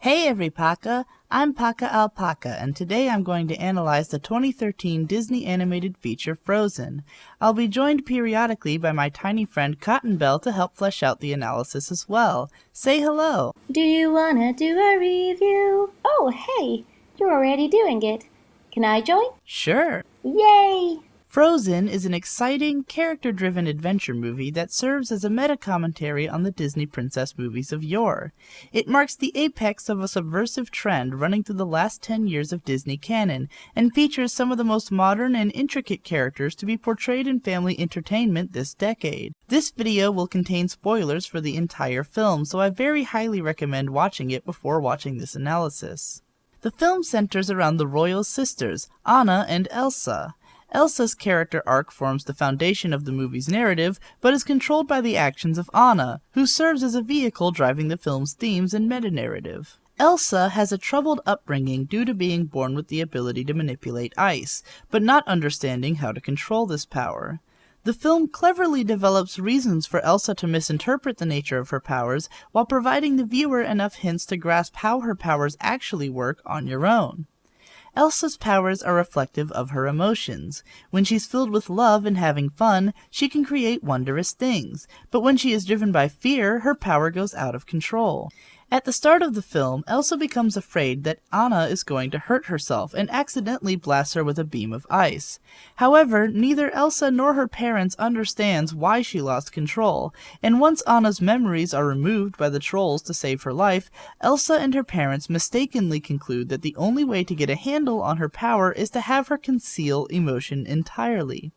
Hey Paca, I'm Paca Alpaca, and today I'm going to analyze the 2013 Disney animated feature Frozen. I'll be joined periodically by my tiny friend Cottonbelle to help flesh out the analysis as well. Say hello! Do you wanna do a review? Oh, hey, you're already doing it. Can I join? Sure! Yay! Frozen is an exciting, character-driven adventure movie that serves as a meta-commentary on the Disney princess movies of yore. It marks the apex of a subversive trend running through the last 10 years of Disney canon, and features some of the most modern and intricate characters to be portrayed in family entertainment this decade. This video will contain spoilers for the entire film, so I very highly recommend watching it before watching this analysis. The film centers around the royal sisters, Anna and Elsa. Elsa's character arc forms the foundation of the movie's narrative, but is controlled by the actions of Anna, who serves as a vehicle driving the film's themes and meta-narrative. Elsa has a troubled upbringing due to being born with the ability to manipulate ice, but not understanding how to control this power. The film cleverly develops reasons for Elsa to misinterpret the nature of her powers, while providing the viewer enough hints to grasp how her powers actually work on your own. Elsa's powers are reflective of her emotions. When she's filled with love and having fun, she can create wondrous things, but when she is driven by fear, her power goes out of control. At the start of the film, Elsa becomes afraid that Anna is going to hurt herself and accidentally blasts her with a beam of ice. However, neither Elsa nor her parents understands why she lost control, and once Anna's memories are removed by the trolls to save her life, Elsa and her parents mistakenly conclude that the only way to get a handle on her power is to have her conceal emotion entirely.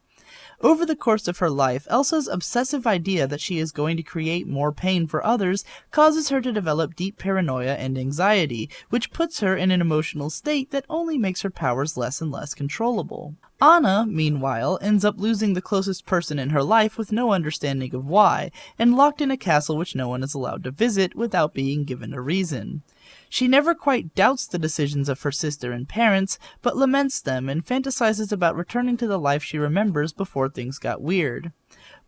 Over the course of her life, Elsa's obsessive idea that she is going to create more pain for others causes her to develop deep paranoia and anxiety, which puts her in an emotional state that only makes her powers less and less controllable. Anna, meanwhile, ends up losing the closest person in her life with no understanding of why, and locked in a castle which no one is allowed to visit without being given a reason. She never quite doubts the decisions of her sister and parents, but laments them and fantasizes about returning to the life she remembers before things got weird.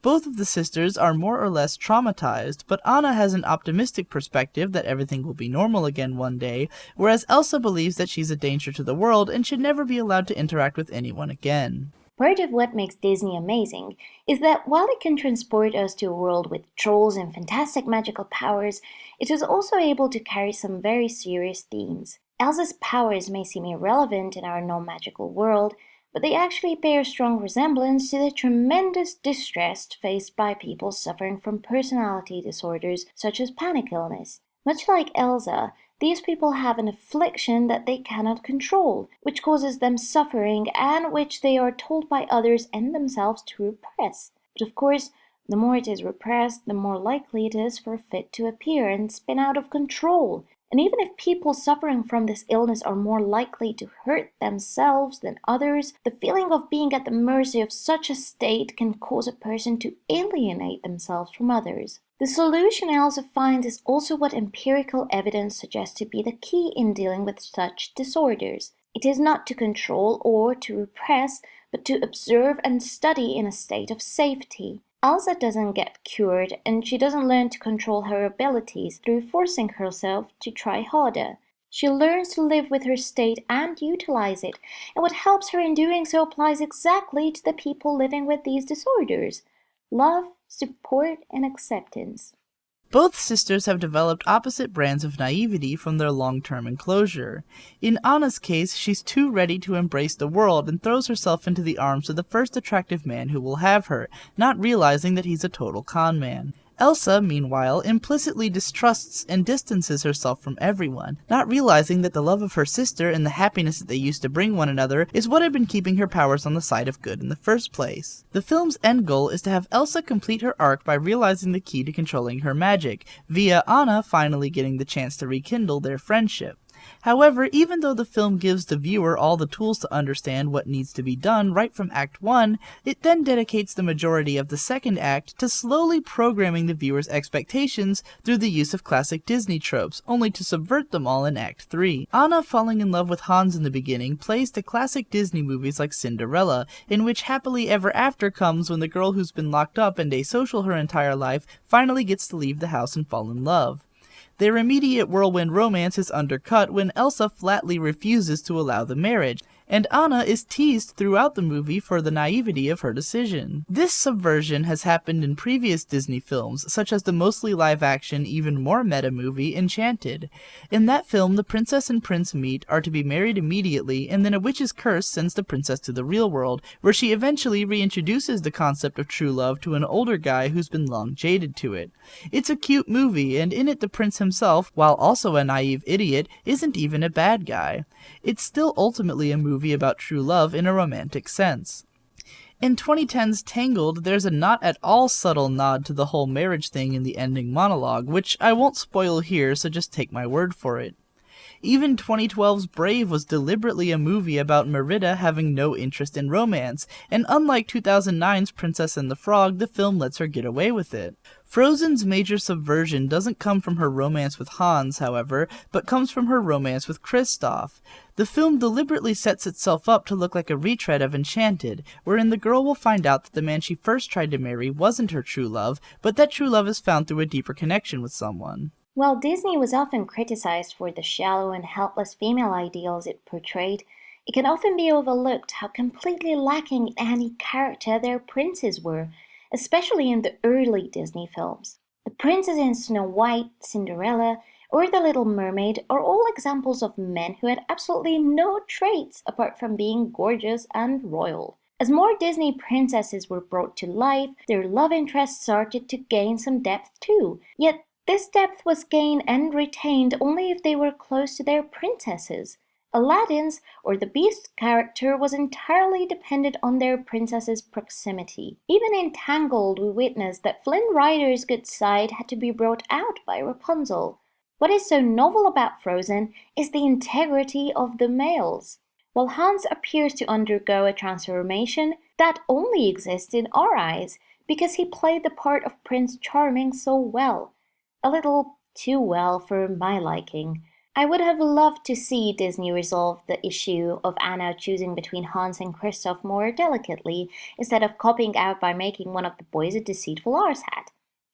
Both of the sisters are more or less traumatized, but Anna has an optimistic perspective that everything will be normal again one day, whereas Elsa believes that she's a danger to the world and should never be allowed to interact with anyone again. Part of what makes Disney amazing is that while it can transport us to a world with trolls and fantastic magical powers, it is also able to carry some very serious themes. Elsa's powers may seem irrelevant in our non-magical world, but they actually bear strong resemblance to the tremendous distress faced by people suffering from personality disorders such as panic illness. Much like Elsa, these people have an affliction that they cannot control, which causes them suffering and which they are told by others and themselves to repress. But of course, the more it is repressed, the more likely it is for a fit to appear and spin out of control. And even if people suffering from this illness are more likely to hurt themselves than others, the feeling of being at the mercy of such a state can cause a person to alienate themselves from others. The solution Elsa finds is also what empirical evidence suggests to be the key in dealing with such disorders. It is not to control or to repress, but to observe and study in a state of safety. Elsa doesn't get cured, and she doesn't learn to control her abilities through forcing herself to try harder. She learns to live with her state and utilize it, and what helps her in doing so applies exactly to the people living with these disorders: love, support, and acceptance. Both sisters have developed opposite brands of naivety from their long-term enclosure. In Anna's case, she's too ready to embrace the world and throws herself into the arms of the first attractive man who will have her, not realizing that he's a total con man. Elsa, meanwhile, implicitly distrusts and distances herself from everyone, not realizing that the love of her sister and the happiness that they used to bring one another is what had been keeping her powers on the side of good in the first place. The film's end goal is to have Elsa complete her arc by realizing the key to controlling her magic, via Anna finally getting the chance to rekindle their friendship. However, even though the film gives the viewer all the tools to understand what needs to be done right from Act 1, it then dedicates the majority of the second act to slowly programming the viewer's expectations through the use of classic Disney tropes, only to subvert them all in Act 3. Anna falling in love with Hans in the beginning plays to classic Disney movies like Cinderella, in which happily ever after comes when the girl who's been locked up and asocial her entire life finally gets to leave the house and fall in love. Their immediate whirlwind romance is undercut when Elsa flatly refuses to allow the marriage, and Anna is teased throughout the movie for the naivety of her decision. This subversion has happened in previous Disney films, such as the mostly live-action, even more meta movie, Enchanted. In that film, the princess and prince meet, are to be married immediately, and then a witch's curse sends the princess to the real world, where she eventually reintroduces the concept of true love to an older guy who's been long jaded to it. It's a cute movie, and in it the prince himself, while also a naive idiot, isn't even a bad guy. It's still ultimately a movie about true love in a romantic sense. In 2010's Tangled, there's a not at all subtle nod to the whole marriage thing in the ending monologue, which I won't spoil here, so just take my word for it. Even 2012's Brave was deliberately a movie about Merida having no interest in romance, and unlike 2009's Princess and the Frog, the film lets her get away with it. Frozen's major subversion doesn't come from her romance with Hans, however, but comes from her romance with Kristoff. The film deliberately sets itself up to look like a retread of Enchanted, wherein the girl will find out that the man she first tried to marry wasn't her true love, but that true love is found through a deeper connection with someone. While Disney was often criticized for the shallow and helpless female ideals it portrayed, it can often be overlooked how completely lacking in any character their princes were, especially in the early Disney films. The princes in Snow White, Cinderella, or The Little Mermaid are all examples of men who had absolutely no traits apart from being gorgeous and royal. As more Disney princesses were brought to life, their love interests started to gain some depth too, yet this depth was gained and retained only if they were close to their princesses. Aladdin's or the Beast's character was entirely dependent on their princess's proximity. Even in Tangled, we witnessed that Flynn Rider's good side had to be brought out by Rapunzel. What is so novel about Frozen is the integrity of the males. While Hans appears to undergo a transformation, that only exists in our eyes because he played the part of Prince Charming so well. A little too well for my liking. I would have loved to see Disney resolve the issue of Anna choosing between Hans and Kristoff more delicately, instead of copying out by making one of the boys a deceitful arsehole.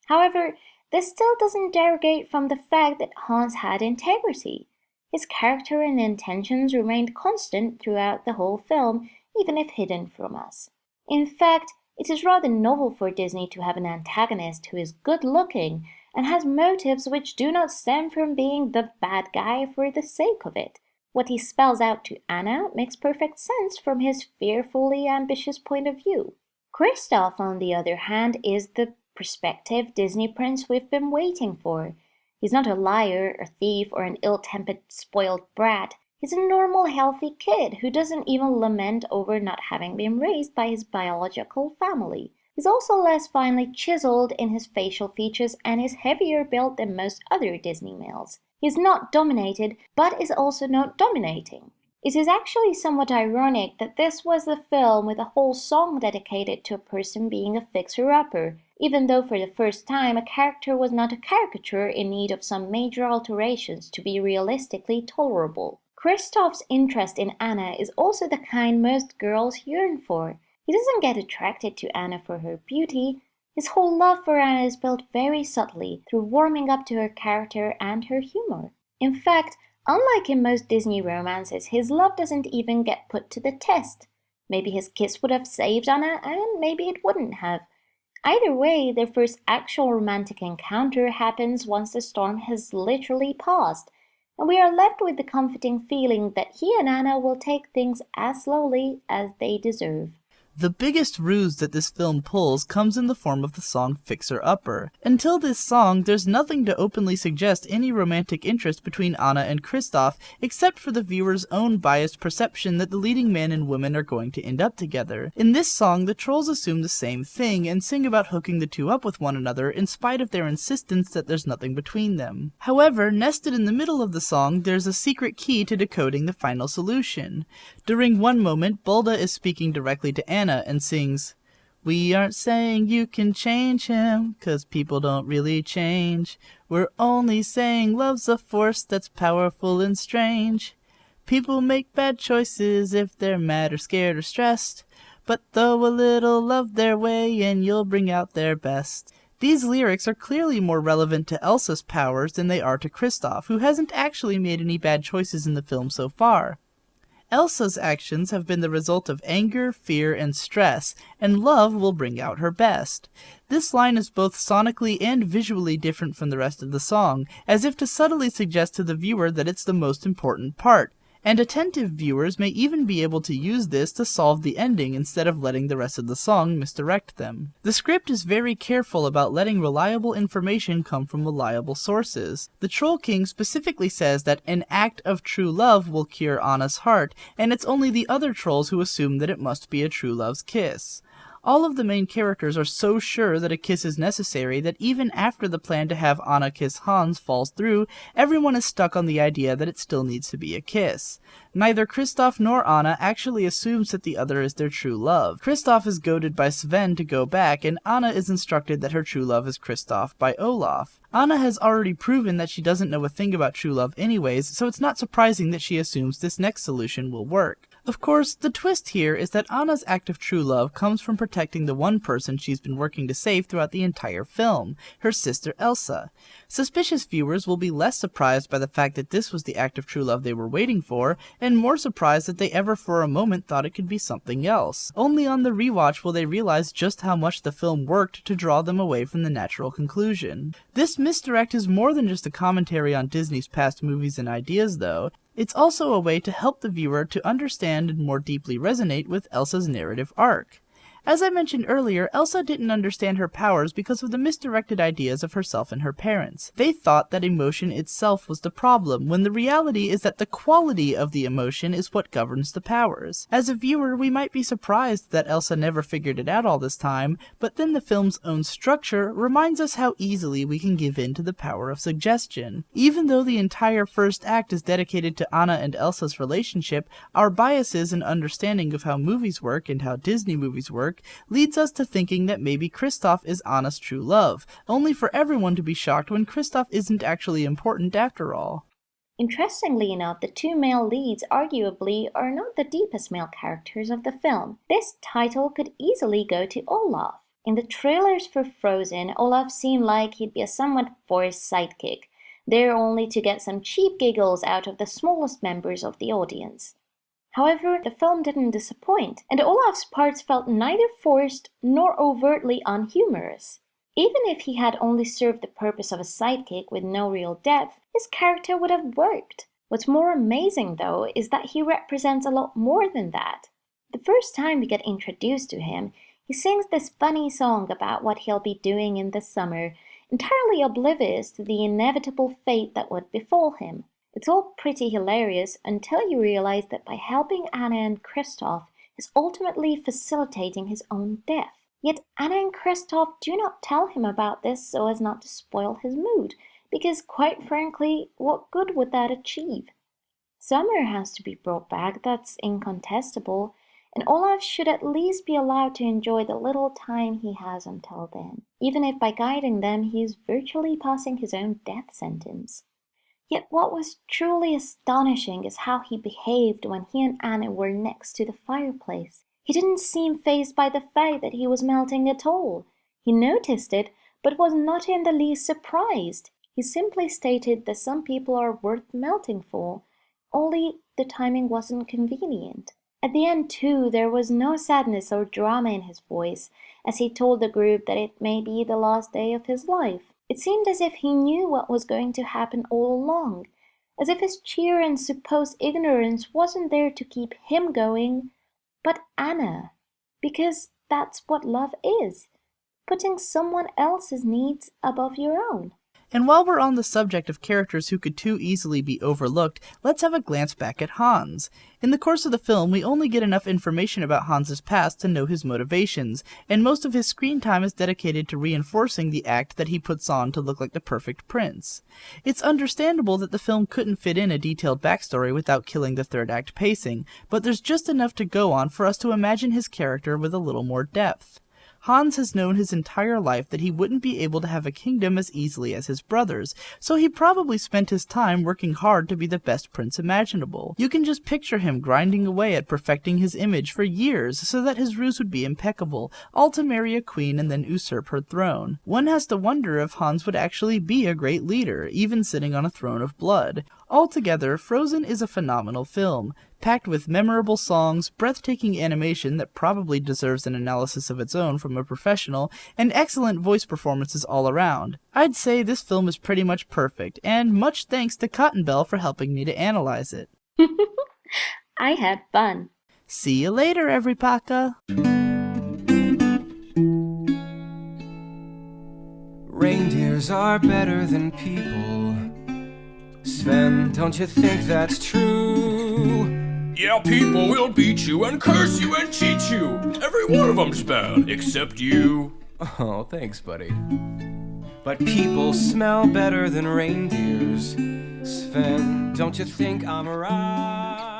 However, this still doesn't derogate from the fact that Hans had integrity. His character and intentions remained constant throughout the whole film, even if hidden from us. In fact, it is rather novel for Disney to have an antagonist who is good-looking and has motives which do not stem from being the bad guy for the sake of it. What he spells out to Anna makes perfect sense from his fearfully ambitious point of view. Kristoff, on the other hand, is the prospective Disney prince we've been waiting for. He's not a liar, a thief, or an ill-tempered, spoiled brat. He's a normal, healthy kid who doesn't even lament over not having been raised by his biological family. He's also less finely chiseled in his facial features and is heavier built than most other Disney males. He's not dominated, but is also not dominating. It is actually somewhat ironic that this was the film with a whole song dedicated to a person being a fixer-upper, even though for the first time a character was not a caricature in need of some major alterations to be realistically tolerable. Kristoff's interest in Anna is also the kind most girls yearn for. He doesn't get attracted to Anna for her beauty. His whole love for Anna is built very subtly through warming up to her character and her humor. In fact, unlike in most Disney romances, his love doesn't even get put to the test. Maybe his kiss would have saved Anna, and maybe it wouldn't have. Either way, their first actual romantic encounter happens once the storm has literally passed, and we are left with the comforting feeling that he and Anna will take things as slowly as they deserve. The biggest ruse that this film pulls comes in the form of the song Fixer Upper. Until this song, there's nothing to openly suggest any romantic interest between Anna and Kristoff, except for the viewer's own biased perception that the leading man and woman are going to end up together. In this song, the trolls assume the same thing and sing about hooking the two up with one another in spite of their insistence that there's nothing between them. However, nested in the middle of the song, there's a secret key to decoding the final solution. During one moment, Bulda is speaking directly to Anna and sings, "We aren't saying you can change him, 'cause people don't really change. We're only saying love's a force that's powerful and strange. People make bad choices if they're mad or scared or stressed, but throw a little love their way and you'll bring out their best. These lyrics are clearly more relevant to Elsa's powers than they are to Kristoff, who hasn't actually made any bad choices in the film so far. Elsa's actions have been the result of anger, fear, and stress, and love will bring out her best. This line is both sonically and visually different from the rest of the song, as if to subtly suggest to the viewer that it's the most important part. And attentive viewers may even be able to use this to solve the ending instead of letting the rest of the song misdirect them. The script is very careful about letting reliable information come from reliable sources. The Troll King specifically says that an act of true love will cure Anna's heart, and it's only the other trolls who assume that it must be a true love's kiss. All of the main characters are so sure that a kiss is necessary that even after the plan to have Anna kiss Hans falls through, everyone is stuck on the idea that it still needs to be a kiss. Neither Kristoff nor Anna actually assumes that the other is their true love. Kristoff is goaded by Sven to go back, and Anna is instructed that her true love is Kristoff by Olaf. Anna has already proven that she doesn't know a thing about true love anyways, so it's not surprising that she assumes this next solution will work. Of course, the twist here is that Anna's act of true love comes from protecting the one person she's been working to save throughout the entire film, her sister Elsa. Suspicious viewers will be less surprised by the fact that this was the act of true love they were waiting for, and more surprised that they ever for a moment thought it could be something else. Only on the rewatch will they realize just how much the film worked to draw them away from the natural conclusion. This misdirect is more than just a commentary on Disney's past movies and ideas, though. It's also a way to help the viewer to understand and more deeply resonate with Elsa's narrative arc. As I mentioned earlier, Elsa didn't understand her powers because of the misdirected ideas of herself and her parents. They thought that emotion itself was the problem, when the reality is that the quality of the emotion is what governs the powers. As a viewer, we might be surprised that Elsa never figured it out all this time, but then the film's own structure reminds us how easily we can give in to the power of suggestion. Even though the entire first act is dedicated to Anna and Elsa's relationship, our biases and understanding of how movies work and how Disney movies work leads us to thinking that maybe Kristoff is Anna's true love, only for everyone to be shocked when Kristoff isn't actually important after all. Interestingly enough, the two male leads arguably are not the deepest male characters of the film. This title could easily go to Olaf. In the trailers for Frozen, Olaf seemed like he'd be a somewhat forced sidekick, there only to get some cheap giggles out of the smallest members of the audience. However, the film didn't disappoint, and Olaf's parts felt neither forced nor overtly unhumorous. Even if he had only served the purpose of a sidekick with no real depth, his character would have worked. What's more amazing, though, is that he represents a lot more than that. The first time we get introduced to him, he sings this funny song about what he'll be doing in the summer, entirely oblivious to the inevitable fate that would befall him. It's all pretty hilarious until you realize that by helping Anna and Kristoff, he's ultimately facilitating his own death. Yet Anna and Kristoff do not tell him about this so as not to spoil his mood, because quite frankly, what good would that achieve? Summer has to be brought back, that's incontestable, and Olaf should at least be allowed to enjoy the little time he has until then, even if by guiding them he is virtually passing his own death sentence. Yet what was truly astonishing is how he behaved when he and Anna were next to the fireplace. He didn't seem fazed by the fact that he was melting at all. He noticed it, but was not in the least surprised. He simply stated that some people are worth melting for, only the timing wasn't convenient. At the end, too, there was no sadness or drama in his voice, as he told the group that it may be the last day of his life. It seemed as if he knew what was going to happen all along, as if his cheer and supposed ignorance wasn't there to keep him going, but Anna, because that's what love is, putting someone else's needs above your own. And while we're on the subject of characters who could too easily be overlooked, let's have a glance back at Hans. In the course of the film, we only get enough information about Hans's past to know his motivations, and most of his screen time is dedicated to reinforcing the act that he puts on to look like the perfect prince. It's understandable that the film couldn't fit in a detailed backstory without killing the third act pacing, but there's just enough to go on for us to imagine his character with a little more depth. Hans has known his entire life that he wouldn't be able to have a kingdom as easily as his brothers, so he probably spent his time working hard to be the best prince imaginable. You can just picture him grinding away at perfecting his image for years so that his ruse would be impeccable, all to marry a queen and then usurp her throne. One has to wonder if Hans would actually be a great leader, even sitting on a throne of blood. Altogether, Frozen is a phenomenal film, packed with memorable songs, breathtaking animation that probably deserves an analysis of its own from a professional, and excellent voice performances all around. I'd say this film is pretty much perfect, and much thanks to Cottonbelle for helping me to analyze it. I had fun. See you later, every Paca! Reindeers are better than people. Sven, don't you think that's true? Yeah, people will beat you and curse you and cheat you. Every one of them's bad, except you. Oh, thanks, buddy. But people smell better than reindeers. Sven, don't you think I'm right?